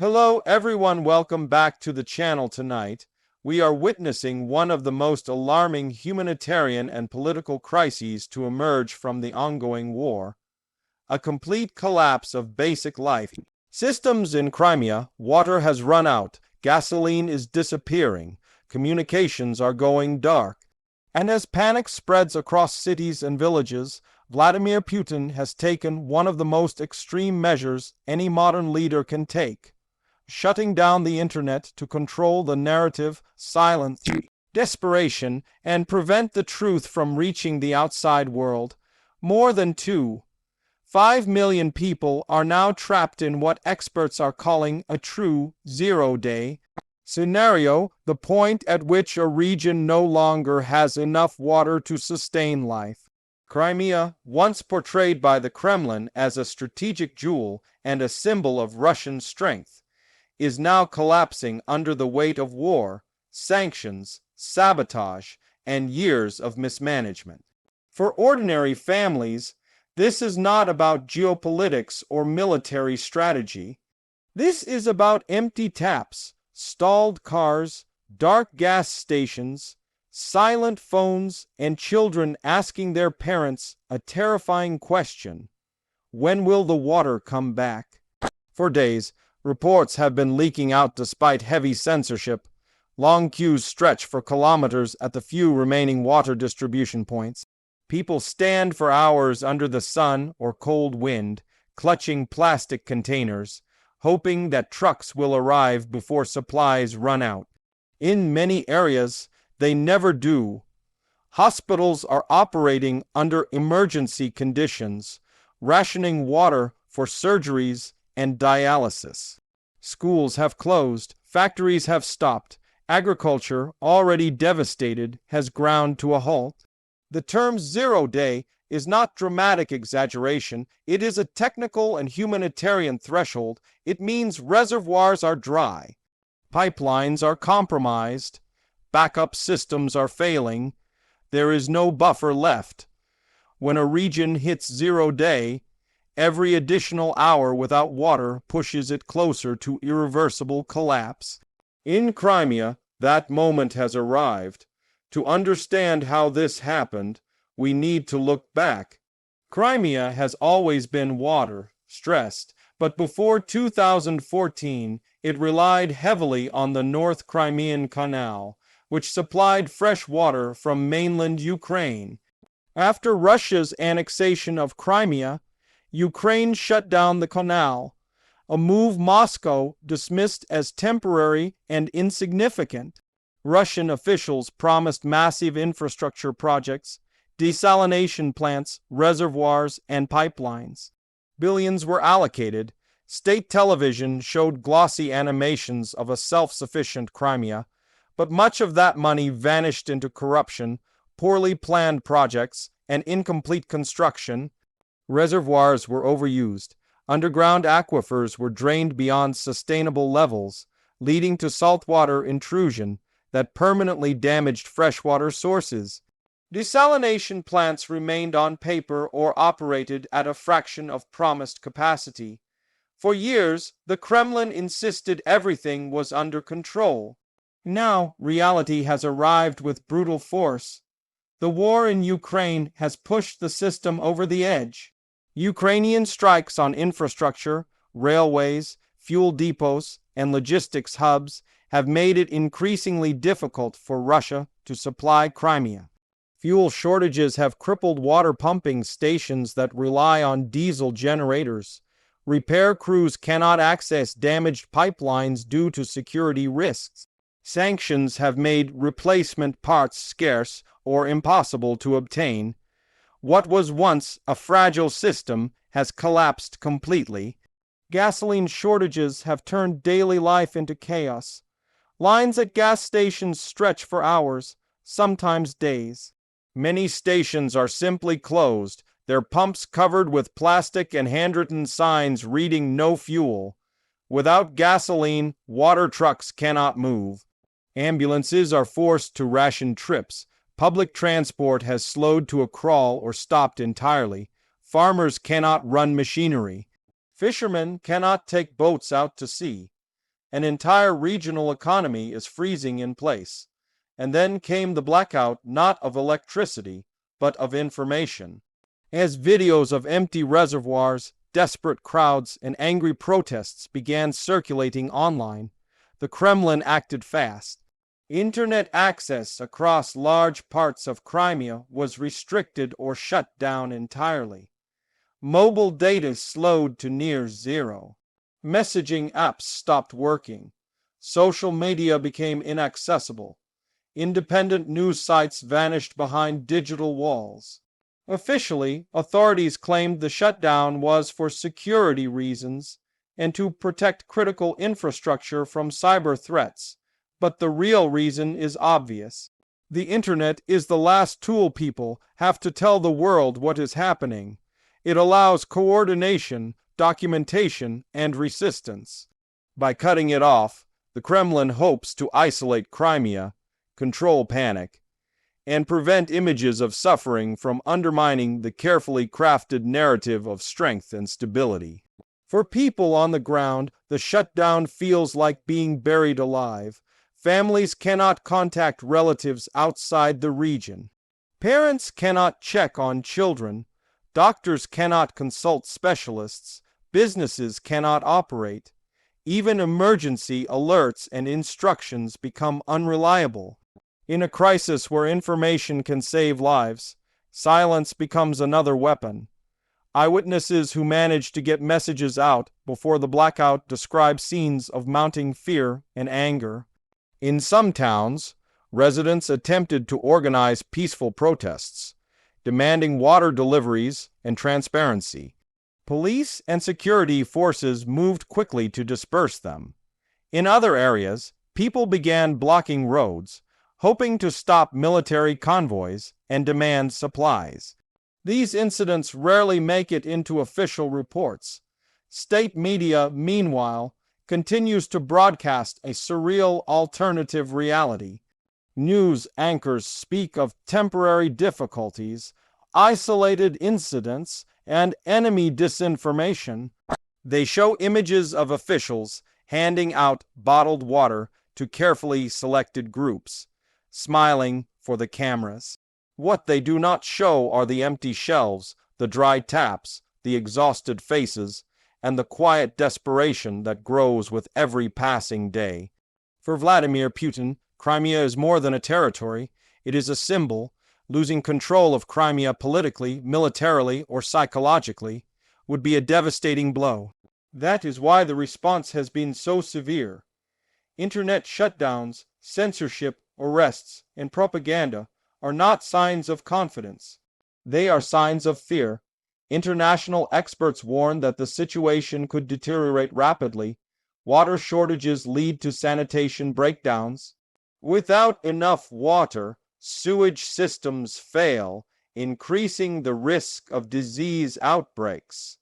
Hello everyone, welcome back to the channel tonight. We are witnessing one of the most alarming humanitarian and political crises to emerge from the ongoing war. A complete collapse of basic life. Systems in Crimea, water has run out, gasoline is disappearing, communications are going dark. And as panic spreads across cities and villages, Vladimir Putin has taken one of the most extreme measures any modern leader can take. Shutting down the internet to control the narrative, silence desperation, and prevent the truth from reaching the outside world. More than 5 million people are now trapped in what experts are calling a true zero-day scenario, the point at which a region no longer has enough water to sustain life. Crimea, once portrayed by the Kremlin as a strategic jewel and a symbol of Russian strength, is now collapsing under the weight of war, sanctions, sabotage, and years of mismanagement. For ordinary families, this is not about geopolitics or military strategy. This is about empty taps, stalled cars, dark gas stations, silent phones, and children asking their parents a terrifying question: when will the water come back? For days, reports have been leaking out despite heavy censorship. Long queues stretch for kilometers at the few remaining water distribution points. People stand for hours under the sun or cold wind, clutching plastic containers, hoping that trucks will arrive before supplies run out. In many areas, they never do. Hospitals are operating under emergency conditions, rationing water for surgeries and dialysis. Schools have closed, factories have stopped, agriculture, already devastated, has ground to a halt. The term zero-day is not dramatic exaggeration. It is a technical and humanitarian threshold. It means reservoirs are dry, pipelines are compromised, backup systems are failing, there is no buffer left. When a region hits zero-day, every additional hour without water pushes it closer to irreversible collapse. In Crimea, that moment has arrived. To understand how this happened, we need to look back. Crimea has always been water-stressed, but before 2014, it relied heavily on the North Crimean Canal, which supplied fresh water from mainland Ukraine. After Russia's annexation of Crimea, Ukraine shut down the canal, a move Moscow dismissed as temporary and insignificant. Russian officials promised massive infrastructure projects, desalination plants, reservoirs, and pipelines. Billions were allocated. State television showed glossy animations of a self-sufficient Crimea, but much of that money vanished into corruption, poorly planned projects, and incomplete construction. Reservoirs were overused. Underground aquifers were drained beyond sustainable levels, leading to saltwater intrusion that permanently damaged freshwater sources. Desalination plants remained on paper or operated at a fraction of promised capacity. For years, the Kremlin insisted everything was under control. Now, reality has arrived with brutal force. The war in Ukraine has pushed the system over the edge. Ukrainian strikes on infrastructure, railways, fuel depots, and logistics hubs have made it increasingly difficult for Russia to supply Crimea. Fuel shortages have crippled water pumping stations that rely on diesel generators. Repair crews cannot access damaged pipelines due to security risks. Sanctions have made replacement parts scarce or impossible to obtain. What was once a fragile system has collapsed completely. Gasoline shortages have turned daily life into chaos. Lines at gas stations stretch for hours, sometimes days. Many stations are simply closed, their pumps covered with plastic and handwritten signs reading "No fuel." Without gasoline, water trucks cannot move. Ambulances are forced to ration trips. Public transport has slowed to a crawl or stopped entirely. Farmers cannot run machinery. Fishermen cannot take boats out to sea. An entire regional economy is freezing in place. And then came the blackout, not of electricity, but of information. As videos of empty reservoirs, desperate crowds, and angry protests began circulating online, the Kremlin acted fast. Internet access across large parts of Crimea was restricted or shut down entirely. Mobile data slowed to near zero. Messaging apps stopped working. Social media became inaccessible. Independent news sites vanished behind digital walls. Officially, authorities claimed the shutdown was for security reasons and to protect critical infrastructure from cyber threats. But the real reason is obvious. The internet is the last tool people have to tell the world what is happening. It allows coordination, documentation, and resistance. By cutting it off, the Kremlin hopes to isolate Crimea, control panic, and prevent images of suffering from undermining the carefully crafted narrative of strength and stability. For people on the ground, the shutdown feels like being buried alive. Families cannot contact relatives outside the region. Parents cannot check on children. Doctors cannot consult specialists. Businesses cannot operate. Even emergency alerts and instructions become unreliable. In a crisis where information can save lives, silence becomes another weapon. Eyewitnesses who manage to get messages out before the blackout describe scenes of mounting fear and anger. In some towns, residents attempted to organize peaceful protests, demanding water deliveries and transparency. Police and security forces moved quickly to disperse them. In other areas, people began blocking roads, hoping to stop military convoys and demand supplies. These incidents rarely make it into official reports. State media, meanwhile, continues to broadcast a surreal alternative reality. News anchors speak of temporary difficulties, isolated incidents, and enemy disinformation. They show images of officials handing out bottled water to carefully selected groups, smiling for the cameras. What they do not show are the empty shelves, the dry taps, the exhausted faces, and the quiet desperation that grows with every passing day. For Vladimir Putin, Crimea is more than a territory. It is a symbol. Losing control of Crimea politically, militarily, or psychologically would be a devastating blow. That is why the response has been so severe. Internet shutdowns, censorship, arrests, and propaganda are not signs of confidence. They are signs of fear. International experts warn that the situation could deteriorate rapidly. Water shortages lead to sanitation breakdowns. Without enough water, sewage systems fail, increasing the risk of disease outbreaks.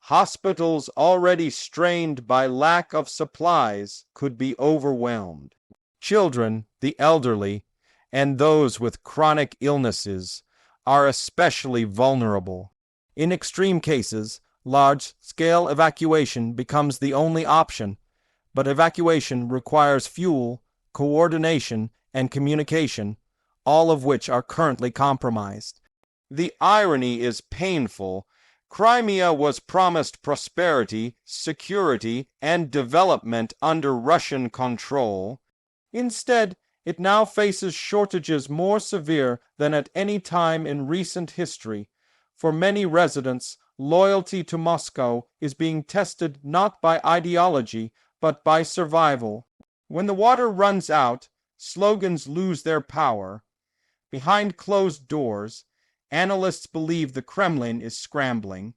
Hospitals already strained by lack of supplies could be overwhelmed. Children, the elderly, and those with chronic illnesses are especially vulnerable. In extreme cases, large-scale evacuation becomes the only option, but evacuation requires fuel, coordination, and communication, all of which are currently compromised. The irony is painful. Crimea was promised prosperity, security, and development under Russian control. Instead, it now faces shortages more severe than at any time in recent history. For many residents, loyalty to Moscow is being tested not by ideology, but by survival. When the water runs out, slogans lose their power. Behind closed doors, analysts believe the Kremlin is scrambling.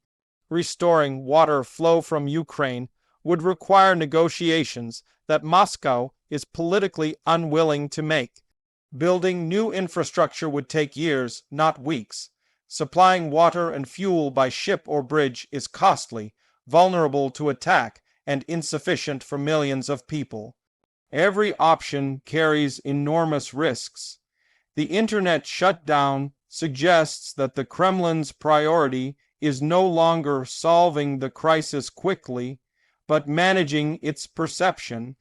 Restoring water flow from Ukraine would require negotiations that Moscow is politically unwilling to make. Building new infrastructure would take years, not weeks. Supplying water and fuel by ship or bridge is costly, vulnerable to attack, and insufficient for millions of people. Every option carries enormous risks. The internet shutdown suggests that the Kremlin's priority is no longer solving the crisis quickly, but managing its perception.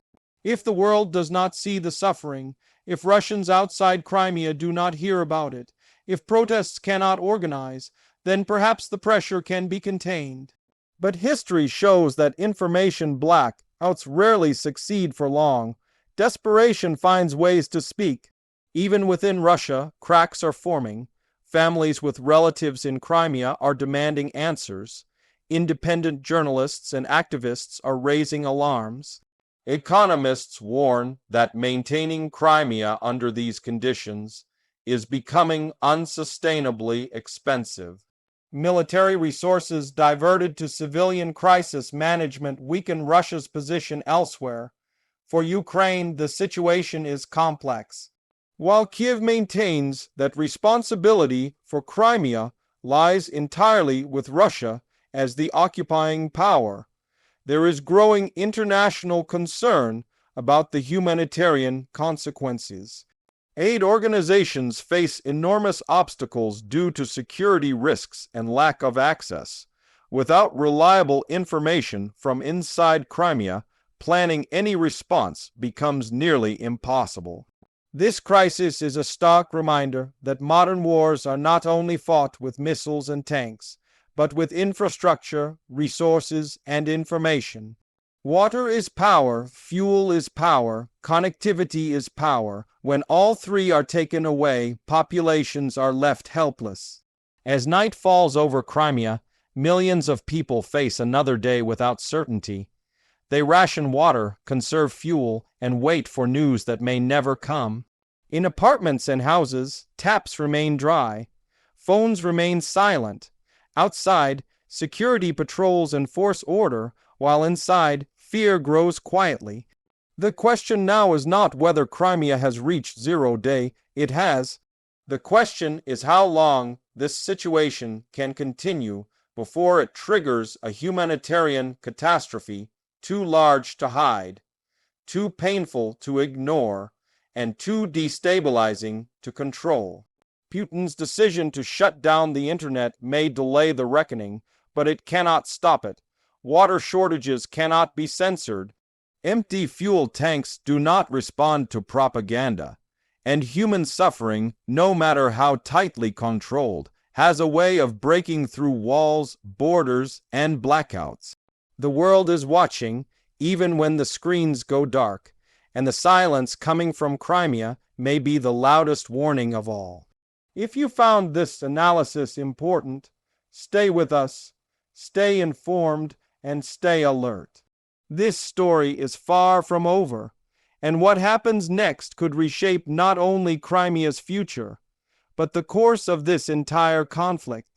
If the world does not see the suffering, if Russians outside Crimea do not hear about it, if protests cannot organize, then perhaps the pressure can be contained. But history shows that information blackouts rarely succeed for long. Desperation finds ways to speak. Even within Russia, cracks are forming. Families with relatives in Crimea are demanding answers. Independent journalists and activists are raising alarms. Economists warn that maintaining Crimea under these conditions is becoming unsustainably expensive. Military resources diverted to civilian crisis management weaken Russia's position elsewhere. For Ukraine, the situation is complex. While Kiev maintains that responsibility for Crimea lies entirely with Russia as the occupying power, there is growing international concern about the humanitarian consequences. Aid organizations face enormous obstacles due to security risks and lack of access. Without reliable information from inside Crimea, planning any response becomes nearly impossible. This crisis is a stark reminder that modern wars are not only fought with missiles and tanks, but with infrastructure, resources, and information. Water is power, fuel is power, connectivity is power. When all three are taken away, populations are left helpless. As night falls over Crimea, millions of people face another day without certainty. They ration water, conserve fuel, and wait for news that may never come. In apartments and houses, taps remain dry. Phones remain silent. Outside, security patrols enforce order, while inside, fear grows quietly. The question now is not whether Crimea has reached 0 day. It has. The question is how long this situation can continue before it triggers a humanitarian catastrophe too large to hide, too painful to ignore, and too destabilizing to control. Putin's decision to shut down the internet may delay the reckoning, but it cannot stop it. Water shortages cannot be censored. Empty fuel tanks do not respond to propaganda. And human suffering, no matter how tightly controlled, has a way of breaking through walls, borders, and blackouts. The world is watching, even when the screens go dark, and the silence coming from Crimea may be the loudest warning of all. If you found this analysis important, stay with us, stay informed, and stay alert. This story is far from over, and what happens next could reshape not only Crimea's future, but the course of this entire conflict.